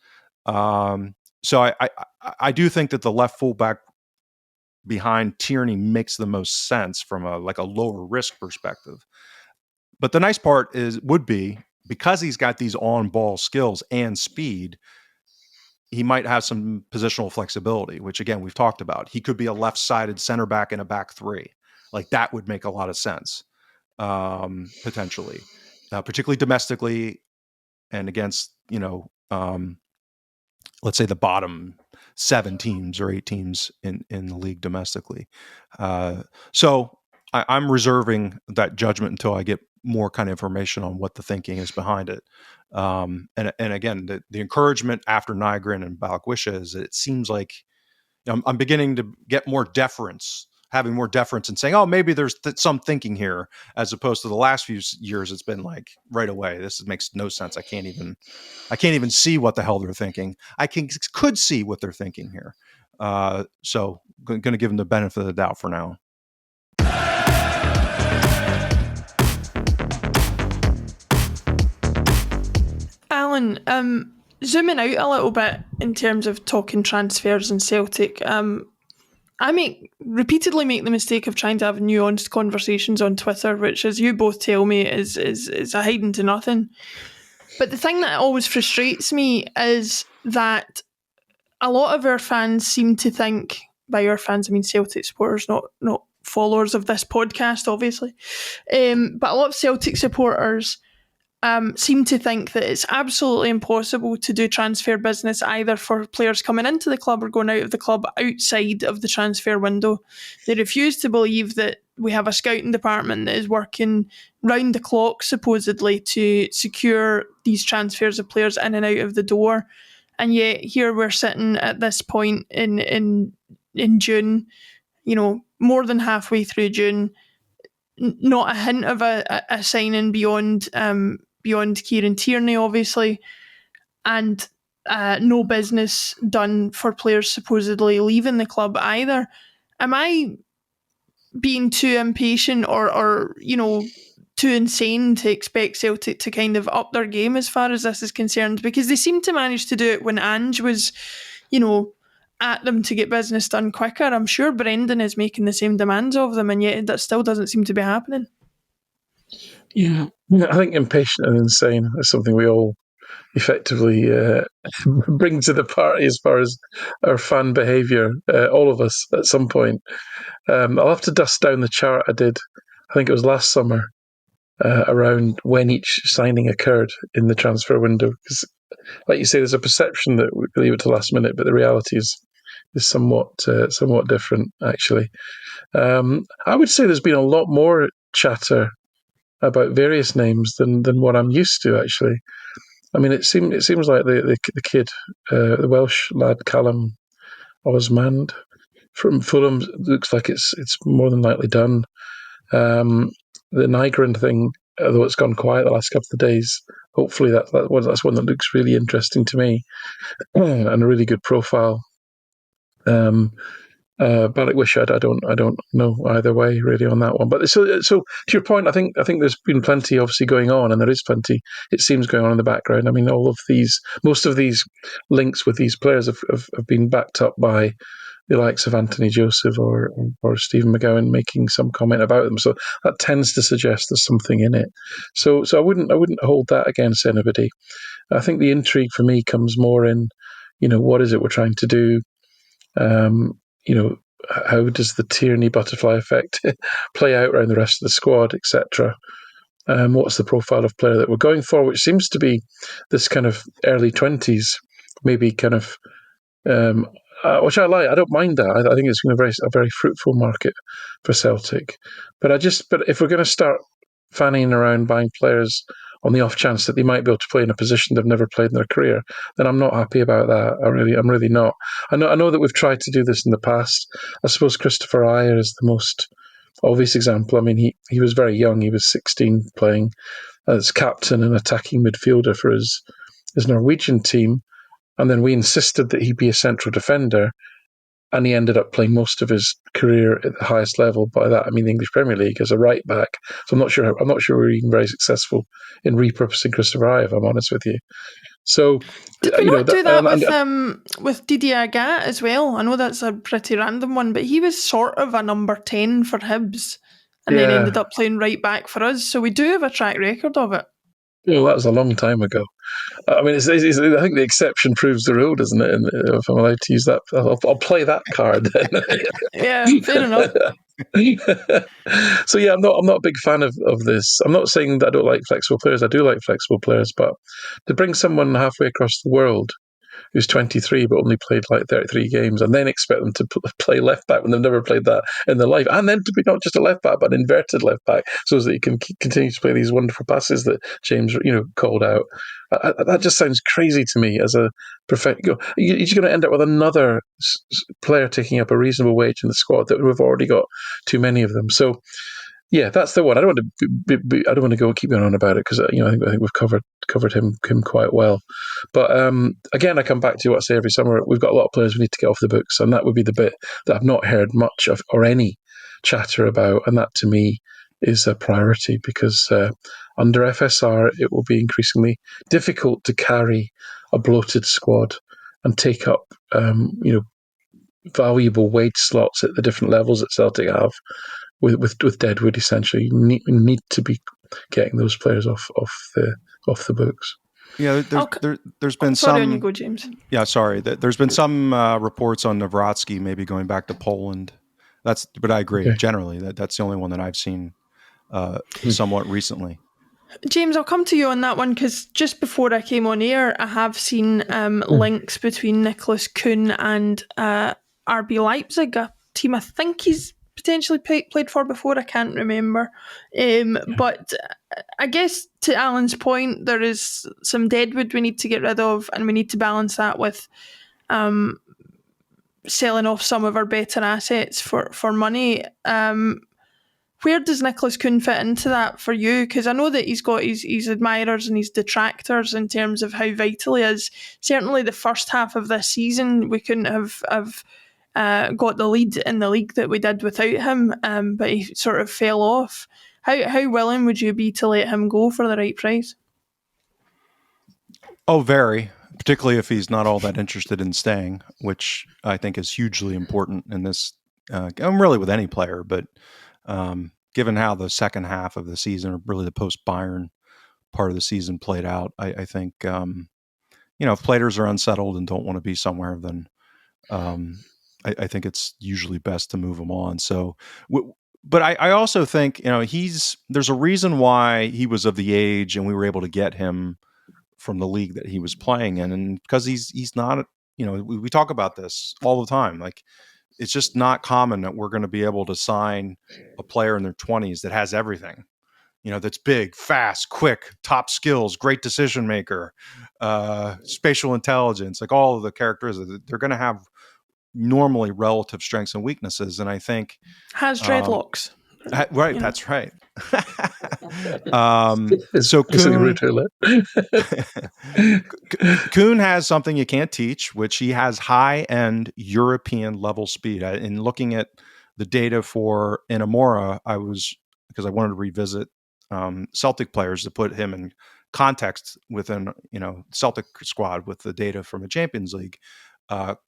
So I do think that the left fullback behind Tierney makes the most sense from a lower risk perspective. But the nice part would be because he's got these on-ball skills and speed, he might have some positional flexibility, which again, we've talked about. He could be a left-sided center back in a back three. Like that would make a lot of sense, potentially, particularly domestically and against, let's say the bottom 7 teams or 8 teams in the league domestically. So I'm reserving that judgment until I get more kind of information on what the thinking is behind it. And again, the encouragement after Nygren and Balikwisha is that it seems like I'm beginning to get more deference, having more deference and saying, oh, maybe there's some thinking here, as opposed to the last few years. It's been like right away. This makes no sense. I can't even see what the hell they're thinking. I could see what they're thinking here. So going to give them the benefit of the doubt for now. Alan, zooming out a little bit in terms of talking transfers and Celtic, I repeatedly make the mistake of trying to have nuanced conversations on Twitter, which, as you both tell me, is a hiding to nothing. But the thing that always frustrates me is that a lot of our fans seem to think, by our fans I mean Celtic supporters, not followers of this podcast, obviously, but a lot of Celtic supporters seem to think that it's absolutely impossible to do transfer business either for players coming into the club or going out of the club outside of the transfer window. They refuse to believe that we have a scouting department that is working round the clock, supposedly, to secure these transfers of players in and out of the door. And yet here we're sitting at this point in June, more than halfway through June, not a hint of a signing beyond Kieran Tierney, obviously, and no business done for players supposedly leaving the club either. Am I being too impatient or too insane to expect Celtic to kind of up their game as far as this is concerned? Because they seem to manage to do it when Ange was, at them to get business done quicker. I'm sure Brendan is making the same demands of them, and yet that still doesn't seem to be happening. Yeah, I think impatient and insane is something we all effectively bring to the party as far as our fan behaviour, all of us at some point. I'll have to dust down the chart I did, I think it was last summer, around when each signing occurred in the transfer window. Because, like you say, there's a perception that we leave it to last minute, but the reality is somewhat different, actually. I would say there's been a lot more chatter about various names than what I'm used to, actually. I mean, it seems like the kid, the Welsh lad Callum Osmand from Fulham, looks like it's more than likely done. The Nygren thing, although it's gone quiet the last couple of days, hopefully that's one that looks really interesting to me and a really good profile. Balikwisha, I don't know either way really on that one. But so to your point, I think there's been plenty obviously going on, and there is plenty, it seems, going on in the background. I mean, most of these links with these players have been backed up by the likes of Anthony Joseph or Stephen McGowan making some comment about them. So that tends to suggest there's something in it. So I wouldn't hold that against anybody. I think the intrigue for me comes more in, what is it we're trying to do? How does the Tierney butterfly effect play out around the rest of the squad, etc.? What's the profile of player that we're going for, which seems to be this kind of early 20s, maybe kind of, which I like. I don't mind that. I think it's been a very fruitful market for Celtic. But if we're going to start fanning around buying players on the off chance that they might be able to play in a position they've never played in their career, then I'm not happy about that. I'm really not. I know that we've tried to do this in the past. I suppose Christopher Ajer is the most obvious example. I mean, he was very young. He was 16, playing as captain and attacking midfielder for his Norwegian team. And then we insisted that he be a central defender, and he ended up playing most of his career at the highest level. By that, I mean the English Premier League as a right back. So I'm not sure we're even very successful in repurposing Christopher Ajer, if I'm honest with you. So did we not do that with Didier Agat as well? I know that's a pretty random one, but he was sort of a number 10 for Hibs, and then ended up playing right back for us. So we do have a track record of it. Well, that was a long time ago. I mean, I think the exception proves the rule, doesn't it? And if I'm allowed to use that, I'll play that card then. Yeah, fair enough. So yeah, I'm not a big fan of this. I'm not saying that I don't like flexible players. I do like flexible players, but to bring someone halfway across the world who's 23 but only played like 33 games, and then expect them to play left back when they've never played that in their life, and then to be not just a left back but an inverted left back, so that you can continue to play these wonderful passes that James called out. That just sounds crazy to me as a professional. You're going to end up with another player taking up a reasonable wage in the squad that we've already got too many of them. So yeah, that's the one. I don't want to. I don't want to keep going on about it because I think we've covered him quite well. But again, I come back to what I say every summer. We've got a lot of players we need to get off the books, and that would be the bit that I've not heard much of or any chatter about. And that to me is a priority because under FSR it will be increasingly difficult to carry a bloated squad and take up valuable wage slots at the different levels that Celtic have with Deadwood. Essentially, you need to be getting those players off the books. Yeah, there's been sorry, some. on you go, James. Yeah, sorry. There's been some reports on Nawrocki maybe going back to Poland. But I agree. Okay. Generally, that's the only one that I've seen somewhat recently. James, I'll come to you on that one because just before I came on air, I have seen links between Nicholas Kuhn and RB Leipzig, a team I think he's potentially played for before. I can't remember. But I guess to Alan's point, there is some deadwood we need to get rid of, and we need to balance that with selling off some of our better assets for money. Where does Nicholas Kuhn fit into that for you? Because I know that he's got his admirers and his detractors in terms of how vital he is. Certainly the first half of this season, we couldn't have got the lead in the league that we did without him, but he sort of fell off. How willing would you be to let him go for the right price? Oh, very. Particularly if he's not all that interested in staying, which I think is hugely important in this. Really with any player, but given how the second half of the season, or really the post-Bayern part of the season played out, I think, if players are unsettled and don't want to be somewhere, then I think it's usually best to move them on. So, but I also think, there's a reason why he was of the age and we were able to get him from the league that he was playing in. And because he's not, we talk about this all the time. Like, it's just not common that we're going to be able to sign a player in their 20s that has everything, that's big, fast, quick, top skills, great decision maker, spatial intelligence, like all of the characteristics. They're going to have normally relative strengths and weaknesses. And I think has dreadlocks. Right. Yeah. That's right. So Kuhn has something you can't teach, which he has high-end European level speed. In looking at the data for Inamura, because I wanted to revisit Celtic players to put him in context within, Celtic squad with the data from the Champions League.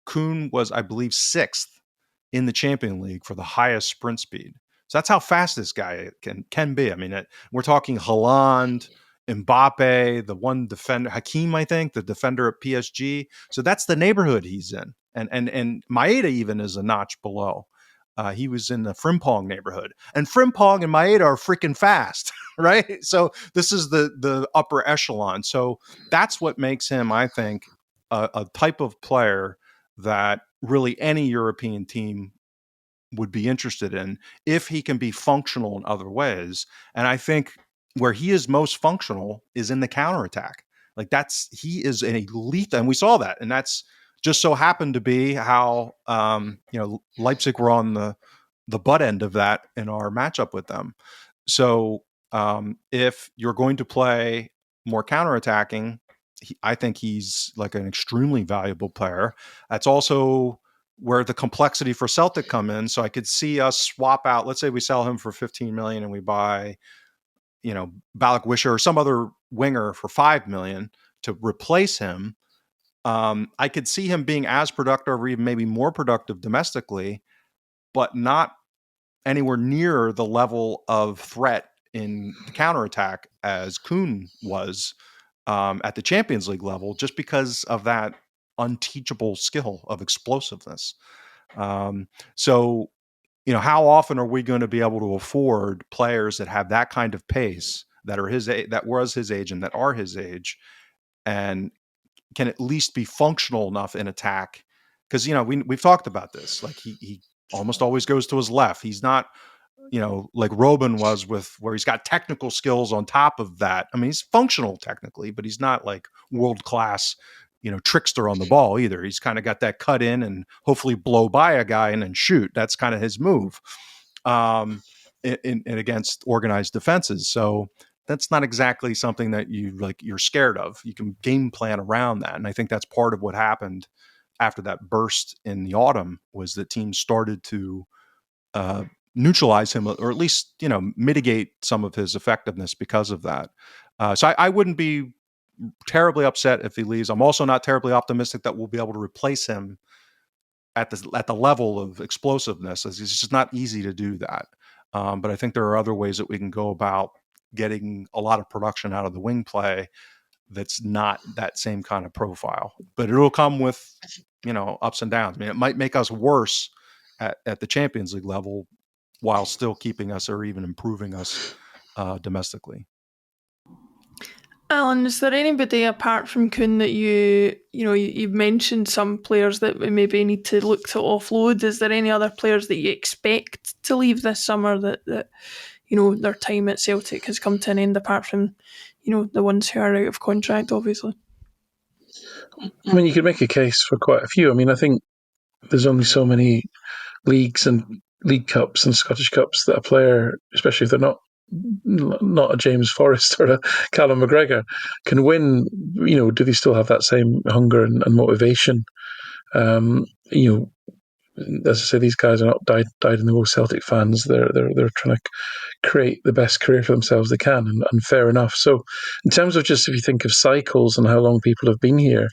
Kuhn was, I believe, 6th in the Champions League for the highest sprint speed. So that's how fast this guy can be. I mean, we're talking Haaland, Mbappe, the one defender, Hakim, I think, the defender at PSG. So that's the neighborhood he's in. And Maeda even is a notch below. He was in the Frimpong neighborhood. And Frimpong and Maeda are freaking fast, right? So this is the upper echelon. So that's what makes him, I think, a type of player that really any European team would be interested in if he can be functional in other ways. And I think where he is most functional is in the counterattack. Like he is an elite, and we saw that. And that's just so happened to be how, Leipzig were on the butt end of that in our matchup with them. So if you're going to play more counterattacking, I think he's like an extremely valuable player. That's also where the complexity for Celtic come in. So I could see us swap out, let's say we sell him for 15 million and we buy, Balak Wisher or some other winger for 5 million to replace him. I could see him being as productive or even maybe more productive domestically, but not anywhere near the level of threat in the counterattack as Kuhn was at the Champions League level, just because of that unteachable skill of explosiveness. So, how often are we going to be able to afford players that have that kind of pace, that are that was his age and that are his age, and can at least be functional enough in attack? Because we've talked about this. Like he almost always goes to his left. He's not like Robin was, where he's got technical skills on top of that. I mean, he's functional technically, but he's not like world class, trickster on the ball either. He's kind of got that cut in and hopefully blow by a guy and then shoot. That's kind of his move, in against organized defenses. So that's not exactly something that you're scared of. You can game plan around that, and I think that's part of what happened after that burst in the autumn, was that teams started to neutralize him, or at least mitigate some of his effectiveness because of that. So I wouldn't be terribly upset if he leaves. I'm also not terribly optimistic that we'll be able to replace him at the level of explosiveness. It's just not easy to do that. But I think there are other ways that we can go about getting a lot of production out of the wing play that's not that same kind of profile. But it'll come with ups and downs. I mean, it might make us worse at the Champions League level while still keeping us or even improving us domestically. Alan, is there anybody apart from Kuhn that you've mentioned some players that we maybe need to look to offload? Is there any other players that you expect to leave this summer that their time at Celtic has come to an end, apart from the ones who are out of contract, obviously? I mean, you could make a case for quite a few. I mean, I think there's only so many leagues and League Cups and Scottish Cups that a player, especially if they're not a James Forrest or a Callum McGregor, can win. Do they still have that same hunger and motivation? As I say, these guys are not died in the wool Celtic fans. They're trying to create the best career for themselves they can, and fair enough. So, in terms of just if you think of cycles and how long people have been here,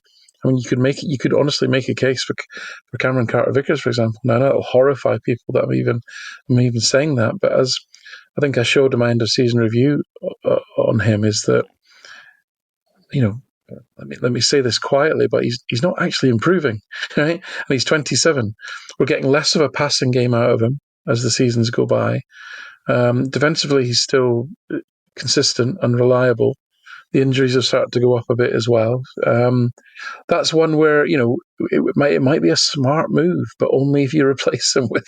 I mean, you could honestly make a case for Cameron Carter-Vickers, for example. Now, that'll horrify people that I'm even saying that, but as I think I showed in my end of season review on him, is that let me say this quietly, but he's not actually improving, right? And he's 27. We're getting less of a passing game out of him as the seasons go by. Defensively, he's still consistent and reliable. The injuries have started to go up a bit as well. That's one where it might be a smart move, but only if you replace him with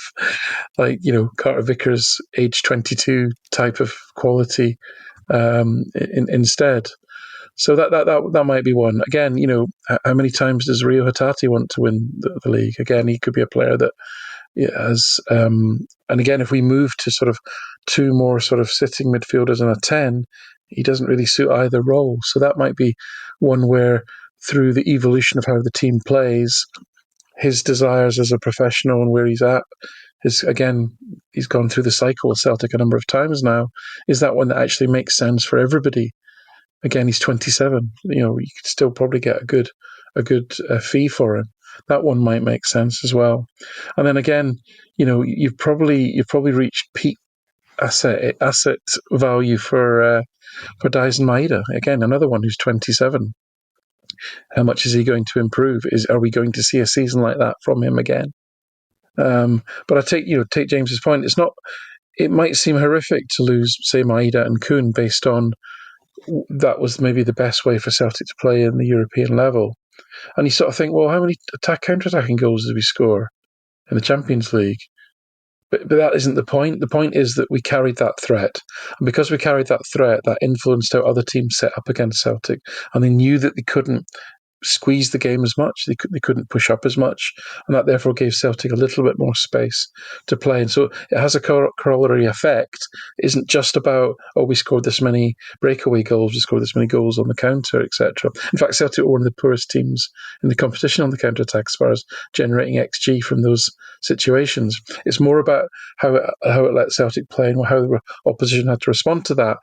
Carter Vickers, age 22 type of quality instead. So that might be one. Again, how many times does Rio Hatate want to win the league? Again, he could be a player that has. And again, if we move to sort of two more sort of sitting midfielders and a 10, he doesn't really suit either role. So that might be one where, through the evolution of how the team plays, his desires as a professional and where he's at, he's gone through the cycle of Celtic a number of times now. Is that one that actually makes sense for everybody? Again, he's 27. You could still probably get a good fee for him. That one might make sense as well. And then again, you've probably reached peak asset value for Dyson Maeda. Again, another one who's 27. How much is he going to improve? Are we going to see a season like that from him again? But I take James's point. It might seem horrific to lose, say, Maeda and Kuhn based on that was maybe the best way for Celtic to play in the European level. And you sort of think, well, how many counter-attacking goals did we score in the Champions League? But that isn't the point. The point is that we carried that threat. And because we carried that threat, that influenced how other teams set up against Celtic. And they knew that they couldn't squeeze the game as much. They couldn't push up as much, and that therefore gave Celtic a little bit more space to play. And so it has a corollary effect. It isn't just about, we scored this many breakaway goals, we scored this many goals on the counter, etc. In fact, Celtic were one of the poorest teams in the competition on the counter-attack as far as generating XG from those situations. It's more about how it let Celtic play and how the opposition had to respond to that.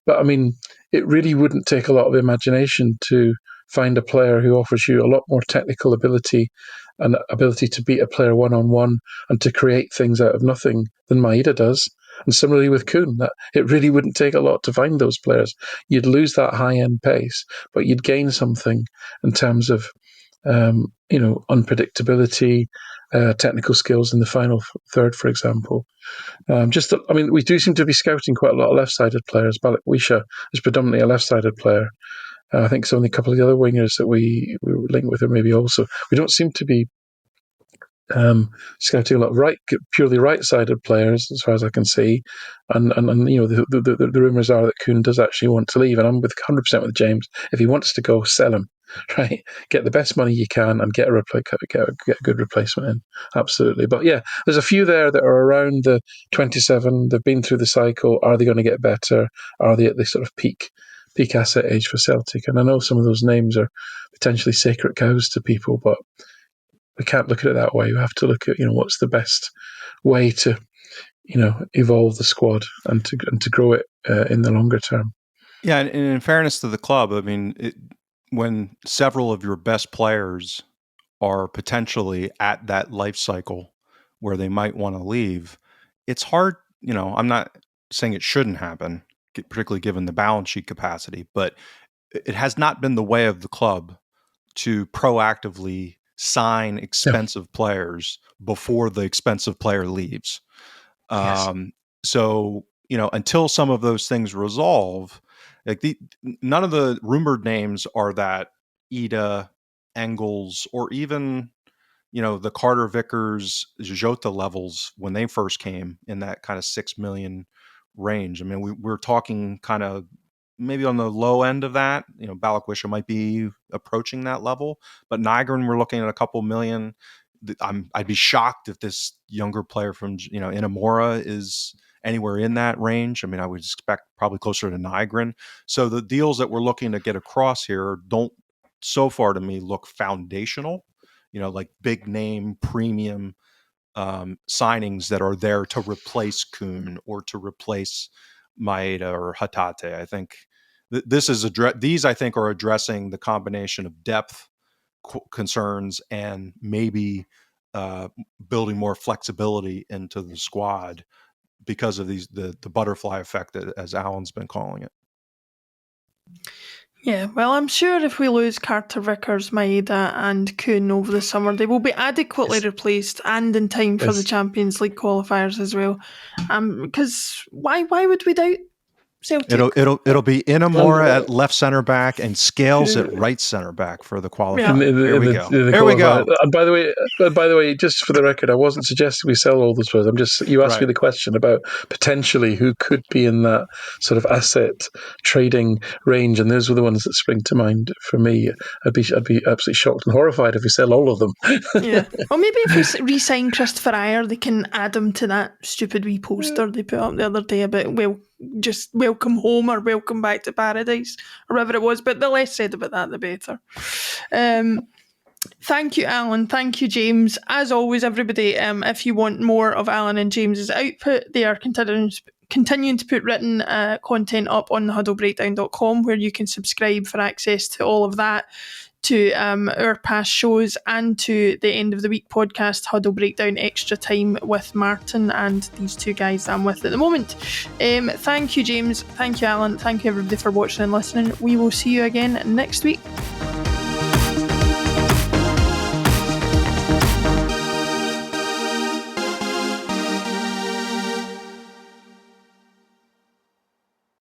But I mean, it really wouldn't take a lot of imagination to find a player who offers you a lot more technical ability and ability to beat a player one-on-one and to create things out of nothing than Maeda does. And similarly with Kuhn, that it really wouldn't take a lot to find those players. You'd lose that high-end pace, but you'd gain something in terms of unpredictability, technical skills in the final third, for example. We do seem to be scouting quite a lot of left-sided players. Balak Wisha is predominantly a left-sided player. I think only a couple of the other wingers that we were linked with are maybe also. We don't seem to be scouting a lot of purely right-sided players, as far as I can see, and the rumours are that Kuhn does actually want to leave, and I'm 100% with James. If he wants to go, sell him, right? Get the best money you can and get a good replacement in. Absolutely, but yeah, there's a few there that are around the 27. They've been through the cycle. Are they going to get better? Are they at the sort of peak asset age for Celtic? And I know some of those names are potentially sacred cows to people, but we can't look at it that way. We have to look at what's the best way to evolve the squad and to grow it in the longer term. Yeah, and in fairness to the club, I mean, when several of your best players are potentially at that life cycle where they might want to leave, it's hard. I'm not saying it shouldn't happen, particularly given the balance sheet capacity, but it has not been the way of the club to proactively sign expensive players before the expensive player leaves. Yes. So, until some of those things resolve, none of the rumored names are that Ida, Engels, or even, the Carter Vickers, Jota levels when they first came in that kind of 6 million range. I mean, we're talking kind of maybe on the low end of that. Balak Wisha might be approaching that level, but Nygren, we're looking at a couple million. I'd be shocked if this younger player from Inamura is anywhere in that range. I mean, I would expect probably closer to Nygren. So the deals that we're looking to get across here don't, so far to me, look foundational. Like big name premium signings that are there to replace Kuhn or to replace Maeda or Hatate. I think these I think are addressing the combination of depth concerns and maybe building more flexibility into the squad because of the butterfly effect, as Alan's been calling it. Yeah, well, I'm sure if we lose Carter Vickers, Maeda and Kuhn over the summer, they will be adequately replaced and in time for the Champions League qualifiers as well. Because why would we doubt Celtic? It'll be Inamura at left center back and Scales at right center back for the qualifier. There we go. There we go. And by the way, just for the record, I wasn't suggesting we sell all those players. You asked me the question about potentially who could be in that sort of asset trading range, and those were the ones that spring to mind for me. I'd be absolutely shocked and horrified if we sell all of them. Yeah. Well, maybe if we re-sign Christopher Ayer, they can add him to that stupid wee poster they put up the other day about just welcome home or welcome back to paradise or whatever it was, but the less said about that the better. Thank you, Alan. Thank you, James. As always, everybody, if you want more of Alan and James's output, they are continuing to put written content up on thehuddlebreakdown.com, where you can subscribe for access to all of that, to our past shows, and to the end of the week podcast, Huddle Breakdown Extra Time with Martin and these two guys that I'm with at the moment. Thank you, James. Thank you, Alan. Thank you, everybody, for watching and listening. We will see you again next week.